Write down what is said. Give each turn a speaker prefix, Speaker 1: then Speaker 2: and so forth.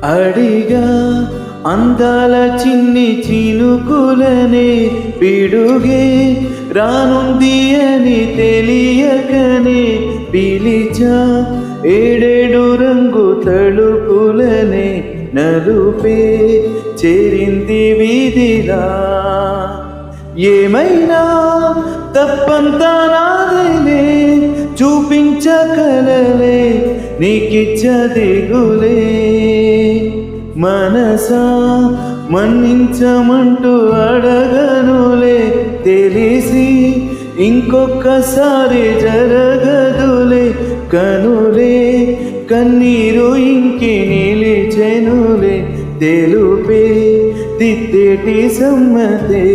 Speaker 1: అడిగా అందాల చిన్ని చినుకులనే పిడుగే రానుంది అని తెలియకనే పిలిచా ఏడేడు రంగు తలుపులనే నలుపే చేరింది వీధిలా ఏమైనా తప్పంతా నాదేలే చూపించకలలే నీకిచ్చదిగులే మనసా మన్నించమంటూ అడగనులే తెలిసి ఇంకొకసారి జరగదులే కనులే కన్నీరు ఇంకి నిలిచెనులే తెలుపే దిద్దేటి సమ్మతే